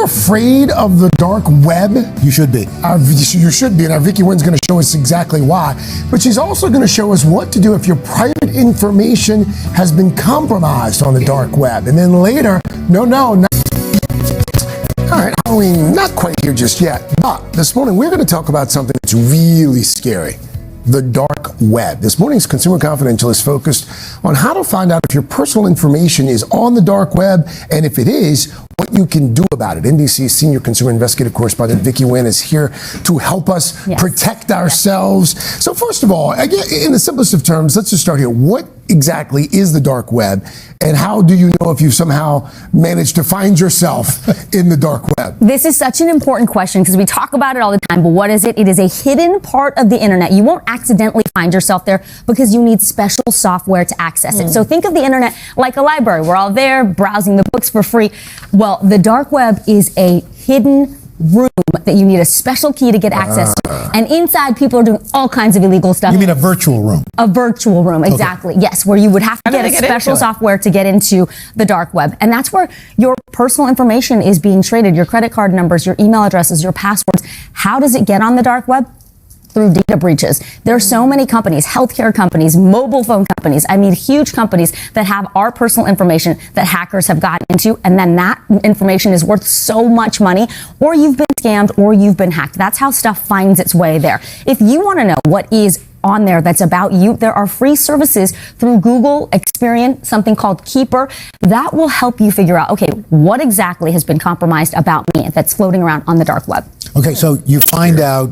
you're afraid of the dark web, You should be. you should be, and our Vicky Nguyen's going to show us exactly why. But she's also going to show us what to do if your private information has been compromised on the dark web. And then later, all right, Halloween, not quite here just yet. But this morning, we're going to talk about something that's really scary. The dark web. This morning's Consumer Confidential is focused on how to find out if your personal information is on the dark web, and if it is, what you can do about it. NBC's senior consumer investigative correspondent Vicky Nguyen is here to help us protect ourselves. So first of all, again, in the simplest of terms, let's just start here. What exactly is the dark web, and how do you know if you somehow managed to find yourself in the dark web? This is such an important question because we talk about it all the time, but what is it? It is a hidden part of the internet. You won't accidentally find yourself there because you need special software to access it. So think of the internet like a library. We're all there browsing the books for free. Well, the dark web is a hidden room that you need a special key to get access to. And inside, people are doing all kinds of illegal stuff. You mean a virtual room? A virtual room, exactly. Okay. Yes, where you would have to get a special software to get into the dark web. And that's where your personal information is being traded, your credit card numbers, your email addresses, your passwords. How does it get on the dark web? Through data breaches. There are so many companies, healthcare companies, mobile phone companies, huge companies that have our personal information that hackers have gotten into, and then that information is worth so much money, or you've been scammed, or you've been hacked. That's how stuff finds its way there. If you want to know what is on there that's about you, there are free services through Google, Experian, something called Keeper, that will help you figure out, okay, what exactly has been compromised about me that's floating around on the dark web. Okay, so you find out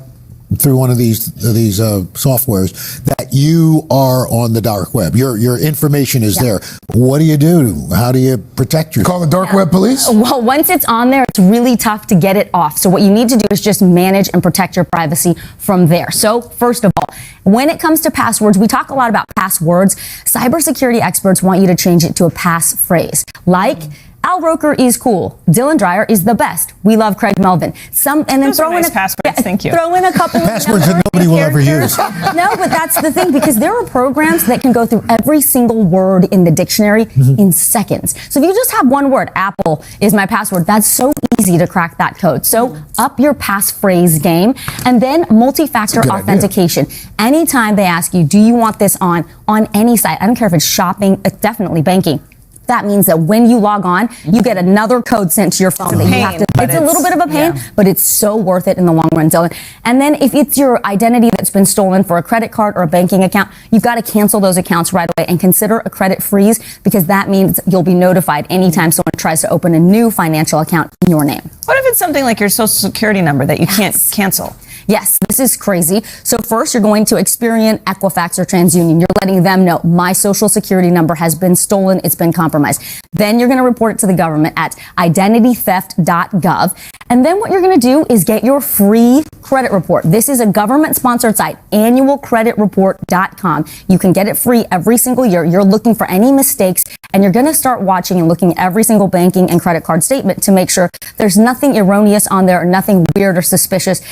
through one of these softwares that you are on the dark web. Your information is there. What do you do? How do you protect yourself? Call the dark web police? Well, once it's on there, it's really tough to get it off. So what you need to do is just manage and protect your privacy from there. So first of all, when it comes to passwords, we talk a lot about passwords. Cybersecurity experts want you to change it to a passphrase, like Al Roker is cool. Dylan Dreyer is the best. We love Craig Melvin. And then throw in passwords. Thank you. Throw in a couple of passwords that nobody will ever use. No, but that's the thing, because there are programs that can go through every single word in the dictionary in seconds. So if you just have one word, Apple is my password, that's so easy to crack that code. So up your passphrase game, and then multi-factor authentication. Anytime they ask you, do you want this on any site? I don't care if it's shopping, definitely banking. That means that when you log on, you get another code sent to your phone that you have to. It's a little bit of a pain, but it's so worth it in the long run, Dylan. And then if it's your identity that's been stolen for a credit card or a banking account, you've got to cancel those accounts right away and consider a credit freeze, because that means you'll be notified anytime someone tries to open a new financial account in your name. What if it's something like your social security number that you can't cancel? Yes, this is crazy. So first, you're going to Experian, Equifax, or TransUnion. You're letting them know my social security number has been stolen, it's been compromised. Then you're going to report it to the government at identitytheft.gov. And then what you're going to do is get your free credit report. This is a government-sponsored site, annualcreditreport.com. You can get it free every single year. You're looking for any mistakes, and you're going to start watching and looking at every single banking and credit card statement to make sure there's nothing erroneous on there or nothing weird or suspicious.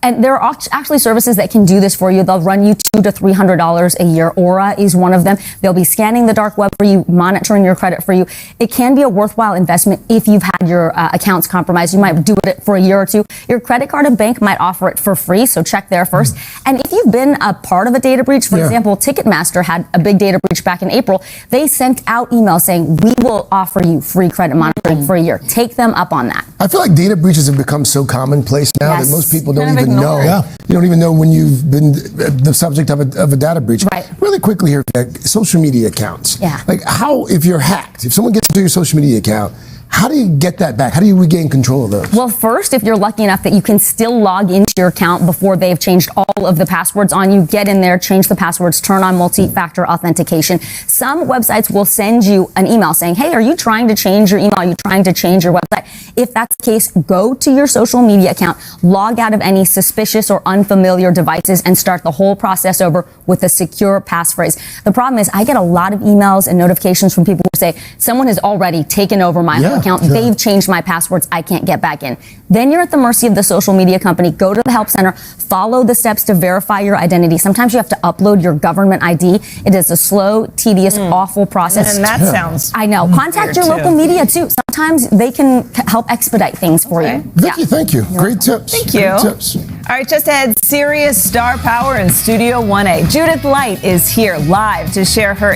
And there are actually services that can do this for you. They'll run you $200 to $300 a year. Aura is one of them. They'll be scanning the dark web for you, monitoring your credit for you. It can be a worthwhile investment if you've had your accounts compromised. You might do it for a year or two. Your credit card and bank might offer it for free, so check there first. And if you've been a part of a data breach, for example, Ticketmaster had a big data breach back in April. They sent out emails saying, we will offer you free credit monitoring for a year. Take them up on that. I feel like data breaches have become so commonplace now that most people don't even know. You don't even know when you've been the subject of a data breach. Right. Really quickly here, social media accounts. Like if you're hacked, if someone gets into your social media account, how do you get that back? How do you regain control of those? Well, first, if you're lucky enough that you can still log into your account before they've changed all of the passwords on you, get in there, change the passwords, turn on multi-factor authentication. Some websites will send you an email saying, hey, are you trying to change your email? Are you trying to change your website? If that's the case, go to your social media account, log out of any suspicious or unfamiliar devices, and start the whole process over with a secure passphrase. The problem is I get a lot of emails and notifications from people who say, someone has already taken over my account. account. They've changed my passwords. I can't get back in. Then you're at the mercy of the social media company. Go to the help center. Follow the steps to verify your identity. Sometimes you have to upload your government ID. It is a slow, tedious, awful process. And that sounds I know. Contact your local media too. Sometimes they can help expedite things for you. Vicky, thank you. Great tips. Thank you. Great tips. All right, just ahead, serious star power in Studio 1A. Judith Light is here live to share her